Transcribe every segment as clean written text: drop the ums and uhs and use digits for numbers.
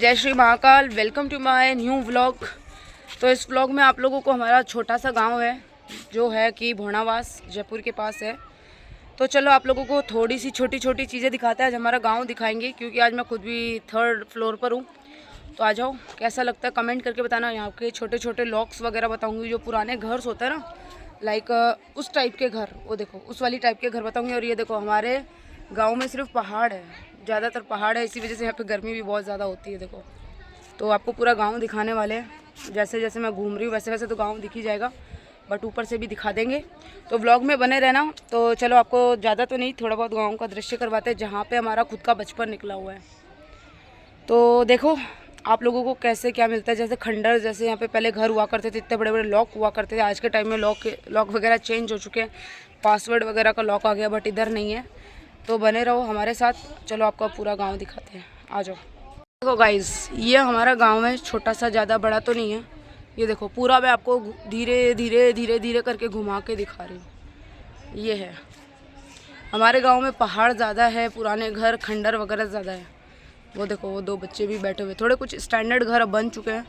जय Shri Mahakal. Welcome to my new vlog. तो इस व्लॉग में आप लोगों को हमारा छोटा सा गांव है जो है कि भोणावास जयपुर के पास है। तो चलो आप लोगों को थोड़ी सी छोटी छोटी चीज़ें दिखाते हैं। आज हमारा गांव दिखाएंगे क्योंकि आज मैं खुद भी 3rd फ्लोर पर हूँ। तो आ जाओ, कैसा लगता है कमेंट करके बताना। यहाँ के छोटे छोटे लॉक्स वगैरह बताऊँगी, जो पुराने घर होते हैं ना, लाइक उस टाइप के घर, वो देखो उस वाली टाइप के घर बताऊँगी। और ये देखो हमारे गाँव में सिर्फ पहाड़ है, ज़्यादातर पहाड़ है, इसी वजह से यहाँ पे गर्मी भी बहुत ज़्यादा होती है। देखो, तो आपको पूरा गांव दिखाने वाले हैं। जैसे जैसे मैं घूम रही हूँ वैसे वैसे तो गांव दिख ही जाएगा, बट ऊपर से भी दिखा देंगे। तो व्लॉग में बने रहना। तो चलो, आपको ज़्यादा तो नहीं, थोड़ा बहुत गांव का दृश्य करवाते हैं जहाँ पे हमारा खुद का बचपन निकला हुआ है। तो देखो आप लोगों को कैसे क्या मिलता है। जैसे खंडर, जैसे यहाँ पे पहले घर हुआ करते थे, इतने बड़े बड़े लॉक हुआ करते थे। आज के टाइम में लॉक वगैरह चेंज हो चुके हैं, पासवर्ड वगैरह का लॉक आ गया, बट इधर नहीं है। तो बने रहो हमारे साथ। चलो आपको पूरा गांव दिखाते हैं, आ जाओ। देखो गाइस, ये हमारा गांव है, छोटा सा, ज़्यादा बड़ा तो नहीं है। ये देखो पूरा मैं आपको धीरे धीरे धीरे धीरे करके घुमा के दिखा रही हूँ। ये है हमारे गांव में, पहाड़ ज़्यादा है, पुराने घर खंडर वगैरह ज़्यादा है। वो देखो, वो 2 बच्चे भी बैठे हुए, थोड़े कुछ स्टैंडर्ड घर अब बन चुके हैं,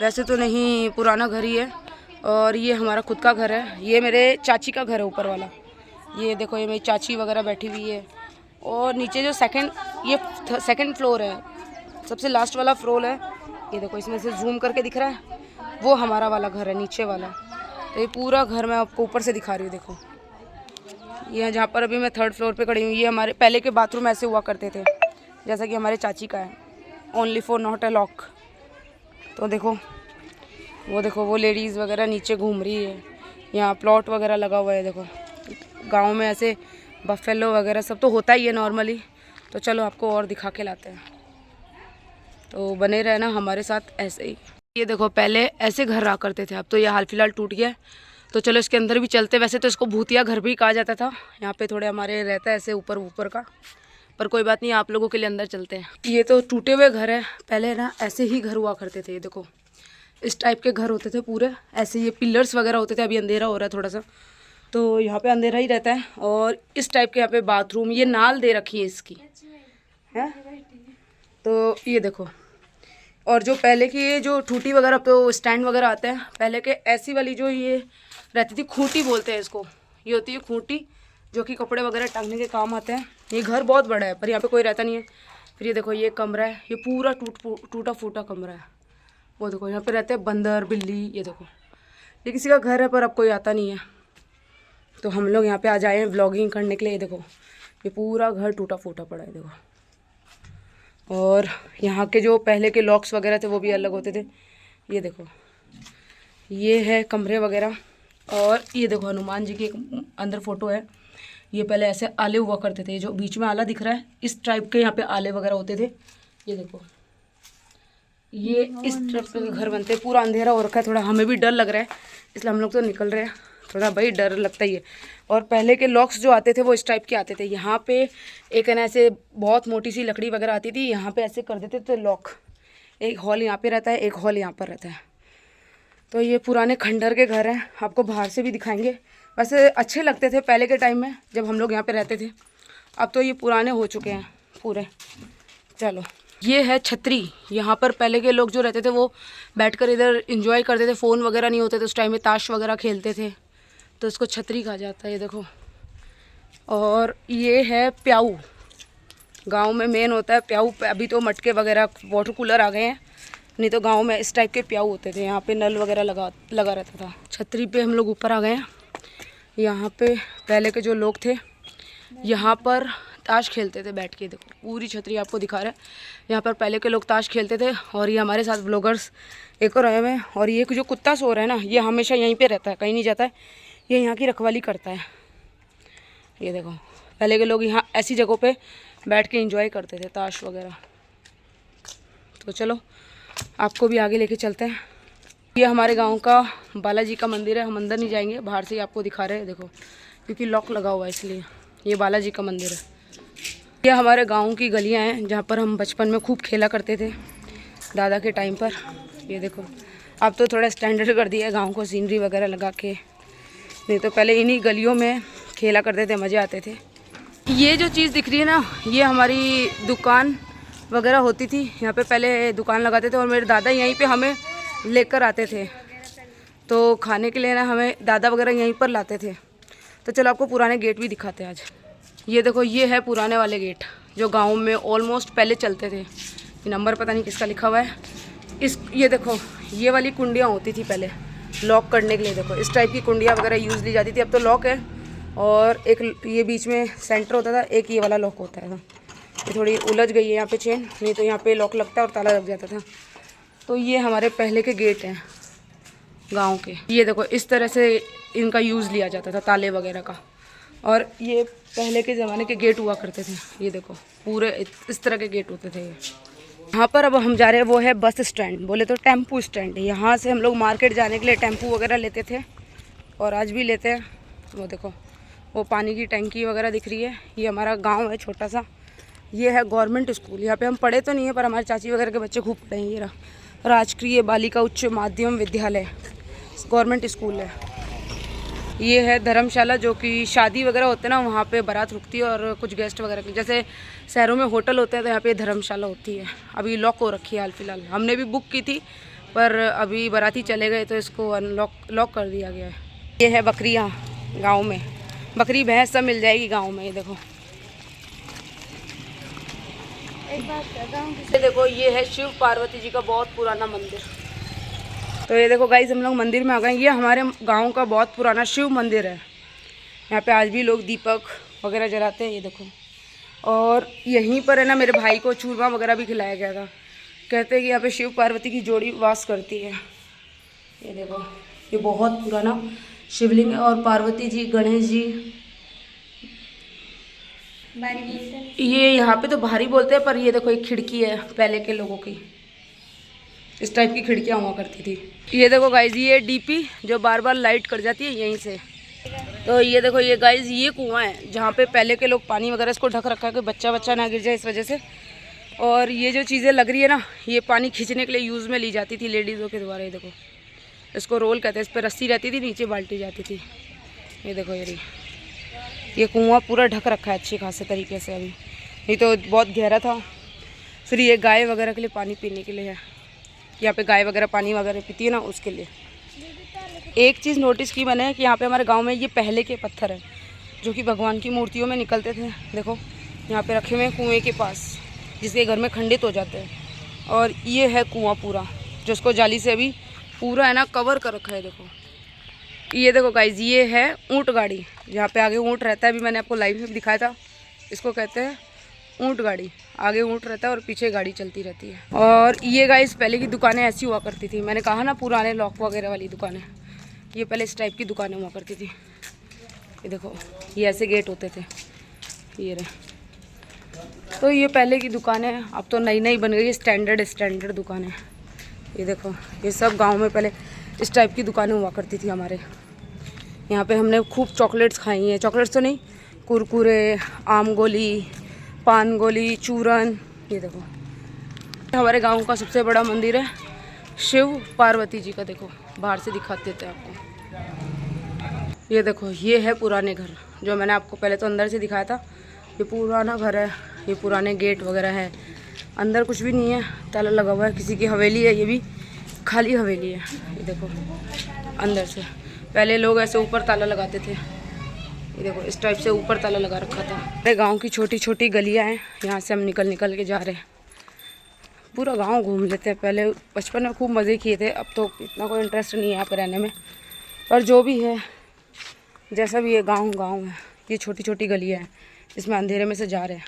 वैसे तो नहीं, पुराना घर ही है। और ये हमारा खुद का घर है। ये मेरे चाची का घर है ऊपर वाला। ये देखो, ये मेरी चाची वगैरह बैठी हुई है। और नीचे जो सेकंड फ्लोर है, सबसे लास्ट वाला फ्लोर है, ये देखो, इसमें से जूम करके दिख रहा है, वो हमारा वाला घर है, नीचे वाला। तो ये पूरा घर मैं आपको ऊपर से दिखा रही हूँ। देखो, ये जहाँ पर अभी मैं 3rd फ्लोर पे खड़ी हूँ, ये हमारे पहले के बाथरूम ऐसे हुआ करते थे, जैसा कि हमारे चाची का है, only for not a lock. तो देखो, वो लेडीज़ वगैरह नीचे घूम रही है। यहाँ प्लॉट वगैरह लगा हुआ है। देखो, गांव में ऐसे बफेलो वगैरह सब तो होता ही है नॉर्मली। तो चलो आपको और दिखा के लाते हैं, तो बने रहना हमारे साथ ऐसे ही। ये देखो, पहले ऐसे घर रहा करते थे, अब तो ये हाल फिलहाल टूट गया है। तो चलो इसके अंदर भी चलते। वैसे तो इसको भूतिया घर भी कहा जाता था। यहाँ पे थोड़े हमारे रहता है ऐसे ऊपर का, पर कोई बात नहीं, आप लोगों के लिए अंदर चलते हैं। ये तो टूटे हुए घर है, पहले ना ऐसे ही घर हुआ करते थे। ये देखो, इस टाइप के घर होते थे पूरे ऐसे, ये पिलर्स वगैरह होते थे। अभी अंधेरा हो रहा है थोड़ा सा, तो यहाँ पे अंधेरा ही रहता है। और इस टाइप के यहाँ पे बाथरूम, ये नाल दे रखी है इसकी, है। तो ये देखो, और जो पहले की ये जो टूटी वगैरह तो स्टैंड वगैरह आते हैं, पहले के ऐसी वाली जो ये रहती थी, खूंटी बोलते हैं इसको। ये होती है खूंटी, जो कि कपड़े वगैरह टांगने के काम आते हैं। ये घर बहुत बड़ा है, पर यहाँ पे कोई रहता नहीं है। फिर ये देखो, ये कमरा है, ये पूरा टूटा फूटा कमरा है। वो देखो, यहाँ पे रहते हैं बंदर बिल्ली। ये देखो, ये किसी का घर है, पर अब कोई आता नहीं है। तो हम लोग यहाँ पे आ जाए हैं व्लॉगिंग करने के लिए। ये देखो, ये पूरा घर टूटा फूटा पड़ा है। देखो, और यहाँ के जो पहले के लॉक्स वगैरह थे वो भी अलग होते थे। ये देखो, ये है कमरे वगैरह। और ये देखो, हनुमान जी की एक अंदर फोटो है। ये पहले ऐसे आले हुआ करते थे, जो बीच में आला दिख रहा है, इस टाइप के यहाँ पे आले वगैरह होते थे। ये देखो, ये इस टाइप के घर बनते हैं। पूरा अंधेरा हो रखा है, थोड़ा हमें भी डर लग रहा है, इसलिए हम लोग तो निकल रहे हैं। थोड़ा भाई डर लगता ही है। और पहले के लॉक्स जो आते थे वो इस टाइप के आते थे। यहाँ पे एक ना ऐसे बहुत मोटी सी लकड़ी वगैरह आती थी, यहाँ पे ऐसे कर देते थे लॉक। एक हॉल यहाँ पे रहता है, एक हॉल यहाँ पर रहता है। तो ये पुराने खंडर के घर हैं, आपको बाहर से भी दिखाएंगे। वैसे अच्छे लगते थे पहले के टाइम में जब हम लोग यहाँ पे रहते थे। अब तो ये पुराने हो चुके हैं पूरे। चलो, ये है छतरी। यहाँ पर पहले के लोग जो रहते थे वो बैठकर इधर एंजॉय करते थे। फ़ोन वगैरह नहीं होते थे उस टाइम में, ताश वगैरह खेलते थे, तो इसको छतरी कहा जाता है। ये देखो, और ये है प्याऊ। गांव में मेन होता है प्याऊ। अभी तो मटके वगैरह वाटर कूलर आ गए हैं, नहीं तो गांव में इस टाइप के प्याऊ होते थे। यहाँ पे नल वगैरह लगा रहता था। छतरी पे हम लोग ऊपर आ गए हैं। यहाँ पे पहले के जो लोग थे यहाँ पर ताश खेलते थे बैठ के। देखो, पूरी छतरी आपको दिखा रहा है। यहाँ पर पहले के लोग ताश खेलते थे। और ये हमारे साथ ब्लॉगर्स एक और आए हुए हैं। और ये जो कुत्ता सो रहा है ना, ये हमेशा यहीं पे रहता है, कहीं नहीं जाता है। ये यहाँ की रखवाली करता है। ये देखो, पहले के लोग यहाँ ऐसी जगहों पे बैठ के एंजॉय करते थे ताश वगैरह। तो चलो आपको भी आगे लेके चलते हैं। ये हमारे गांव का बालाजी का मंदिर है। हम अंदर नहीं जाएंगे, बाहर से ही आपको दिखा रहे हैं। देखो, क्योंकि लॉक लगा हुआ है इसलिए। ये बालाजी का मंदिर है। ये हमारे गांव की गलियां हैं जहाँ पर हम बचपन में खूब खेला करते थे दादा के टाइम पर। ये देखो, अब तो थोड़ा स्टैंडर्ड कर दिया है गाँव को, सीनरी वगैरह लगा के। नहीं तो पहले इन्हीं गलियों में खेला करते थे, मज़े आते थे। ये जो चीज़ दिख रही है ना, ये हमारी दुकान वगैरह होती थी। यहाँ पे पहले दुकान लगाते थे और मेरे दादा यहीं पे हमें लेकर आते थे, तो खाने के लिए ना हमें दादा वगैरह यहीं पर लाते थे। तो चलो आपको पुराने गेट भी दिखाते हैं आज। ये देखो, ये है पुराने वाले गेट जो गांव में ऑलमोस्ट पहले चलते थे। ये नंबर पता नहीं किसका लिखा हुआ है। ये देखो, ये वाली कुंडियाँ होती थी पहले लॉक करने के लिए। देखो इस टाइप की कुंडियाँ वगैरह यूज़ ली जाती थी। अब तो लॉक है और एक ये बीच में सेंटर होता था, एक ये वाला लॉक होता है। ये थोड़ी उलझ गई है यहाँ पे चेन, नहीं तो यहाँ पे लॉक लगता है और ताला लग जाता था। तो ये हमारे पहले के गेट हैं गांव के। ये देखो इस तरह से इनका यूज़ लिया जाता था, ताले वगैरह का। और ये पहले के ज़माने के गेट हुआ करते थे। ये देखो पूरे इस तरह के गेट होते थे ये। यहाँ पर अब हम जा रहे हैं, वो है बस स्टैंड, बोले तो टेम्पू स्टैंड। यहाँ से हम लोग मार्केट जाने के लिए टेम्पू वगैरह लेते थे और आज भी लेते हैं। वो देखो, वो पानी की टंकी वगैरह दिख रही है। ये हमारा गांव है छोटा सा। ये है गवर्नमेंट स्कूल। यहाँ पे हम पढ़े तो नहीं है, पर हमारे चाची वगैरह के बच्चे खूब पढ़े हैं। ये रहा राजकीय बालिका उच्च माध्यम विद्यालय, गवर्नमेंट स्कूल है। ये है धर्मशाला, जो कि शादी वगैरह होते हैं ना, वहाँ पे बारात रुकती है और कुछ गेस्ट वगैरह की, जैसे शहरों में होटल होते हैं तो यहाँ पे धर्मशाला होती है। अभी लॉक हो रखी है हाल फिलहाल। हमने भी बुक की थी, पर अभी बाराती चले गए तो इसको लॉक कर दिया गया है। ये है बकरियाँ गाँव में, बकरी भैंस सब मिल जाएगी गाँव में। ये देखो, एक बात ये देखो, ये है शिव पार्वती जी का बहुत पुराना मंदिर। तो ये देखो गाइस, हम लोग मंदिर में आ गए। ये हमारे गांव का बहुत पुराना शिव मंदिर है। यहाँ पे आज भी लोग दीपक वगैरह जलाते हैं। ये देखो, और यहीं पर है ना मेरे भाई को चूरमा वगैरह भी खिलाया गया था। कहते हैं कि यहाँ पे शिव पार्वती की जोड़ी वास करती है। ये देखो, ये बहुत पुराना शिवलिंग है और पार्वती जी, गणेश जी। ये यहाँ पे तो भारी बोलते हैं, पर ये देखो एक खिड़की है पहले के लोगों की। इस टाइप की खिड़कियाँ हुआ करती थी। ये देखो गाइज, ये डीपी जो बार बार लाइट कट जाती है यहीं से। तो ये देखो, ये गाइज ये कुआं है जहाँ पे पहले के लोग पानी वगैरह इसको ढक रखा है कि बच्चा ना गिर जाए इस वजह से। और ये जो चीज़ें लग रही है ना, ये पानी खींचने के लिए यूज़ में ली जाती थी लेडीज़ों के द्वारा। ये देखो, इसको रोल कहते हैं। इस पर रस्सी रहती थी, नीचे बाल्टी जाती थी। ये देखो, ये कुआं पूरा ढक रखा है अच्छी खासे तरीके से। अभी नहीं तो बहुत गहरा था। फिर ये गाय वगैरह के लिए पानी पीने के लिए है। यहाँ पे गाय वगैरह पानी वगैरह पीती है ना, उसके लिए। एक चीज़ नोटिस की मैंने कि यहाँ पे हमारे गांव में ये पहले के पत्थर हैं जो कि भगवान की मूर्तियों में निकलते थे। देखो यहाँ पे रखे हुए हैं कुएँ के पास, जिसके घर में खंडित हो जाते हैं। और ये है कुआं पूरा, जो उसको जाली से अभी पूरा है ना कवर कर रखा है। देखो, ये देखो गाइज, ये है ऊँट गाड़ी, जहाँ पे आगे ऊँट रहता है। अभी मैंने आपको लाइव में दिखाया था। इसको कहते हैं ऊँट गाड़ी। आगे ऊँट रहता है और पीछे गाड़ी चलती रहती है। और ये गाइस पहले की दुकानें ऐसी हुआ करती थी। मैंने कहा ना पुराने लॉक वगैरह वाली दुकानें, ये पहले इस टाइप की दुकानें हुआ करती थी। ये देखो, ये ऐसे गेट होते थे। ये रहे, तो ये पहले की दुकानें हैं। अब तो नई नई बन गई स्टैंडर्ड दुकानें। ये देखो, ये सब गाँव में पहले इस टाइप की दुकानें हुआ करती थी हमारे यहाँ पे। हमने खूब चॉकलेट्स खाई हैं। चॉकलेट्स तो नहीं, कुरकुरे, आम गोली, पान गोली, चूरन। ये देखो, हमारे गांव का सबसे बड़ा मंदिर है शिव पार्वती जी का। देखो बाहर से दिखा देते हैं आपको। ये देखो, ये है पुराने घर जो मैंने आपको पहले तो अंदर से दिखाया था। ये पुराना घर है, ये पुराने गेट वगैरह है। अंदर कुछ भी नहीं है, ताला लगा हुआ है। किसी की हवेली है, ये भी खाली हवेली है। ये देखो, अंदर से पहले लोग ऐसे ऊपर ताला लगाते थे। ये देखो, इस टाइप से ऊपर ताला लगा रखा था। मेरे गांव की छोटी छोटी गलियां हैं, यहाँ से हम निकल के जा रहे हैं। पूरा गांव घूम लेते हैं। पहले बचपन में खूब मज़े किए थे, अब तो इतना कोई इंटरेस्ट नहीं है यहाँ पर रहने में। पर जो भी है, जैसा भी है, गांव है। ये छोटी छोटी गलियाँ हैं, इसमें अंधेरे में से जा रहे हैं।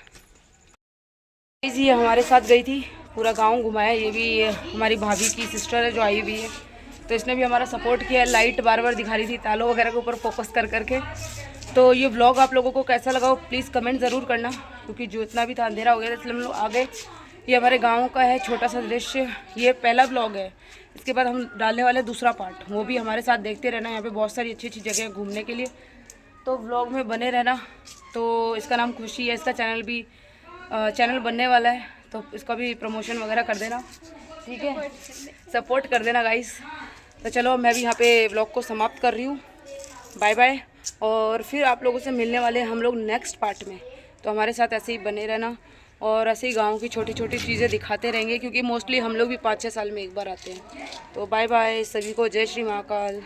ये हमारे साथ गई थी, पूरा गाँव घुमाया। ये भी हमारी भाभी की सिस्टर है जो आई हुई है, तो इसने भी हमारा सपोर्ट किया। लाइट बार बार दिखा रही थी तालों वगैरह के ऊपर फोकस करके। तो ये व्लॉग आप लोगों को कैसा लगा प्लीज़ कमेंट ज़रूर करना, क्योंकि जो इतना भी था अंधेरा हो गया था इसलिए हम लोग आ गए। ये हमारे गांव का है छोटा सा दृश्य। ये पहला व्लॉग है। इसके बाद हम डालने वाले दूसरा पार्ट, वो भी हमारे साथ देखते रहना। यहाँ पे बहुत सारी अच्छी अच्छी जगह है घूमने के लिए, तो व्लॉग में बने रहना। तो इसका नाम खुशी है, इसका चैनल बनने वाला है, तो इसका भी प्रमोशन वगैरह कर देना, ठीक है? सपोर्ट कर देना गाइस। तो चलो, मैं भी यहाँ पे व्लॉग को समाप्त कर रही हूँ। Bye bye. और फिर आप लोगों से मिलने वाले हम लोग नेक्स्ट पार्ट में, तो हमारे साथ ऐसे ही बने रहना। और ऐसे ही गाँव की छोटी छोटी चीज़ें दिखाते रहेंगे, क्योंकि मोस्टली हम लोग भी 5-6 साल में एक बार आते हैं। तो बाय बाय सभी को, जय श्री महाकाल।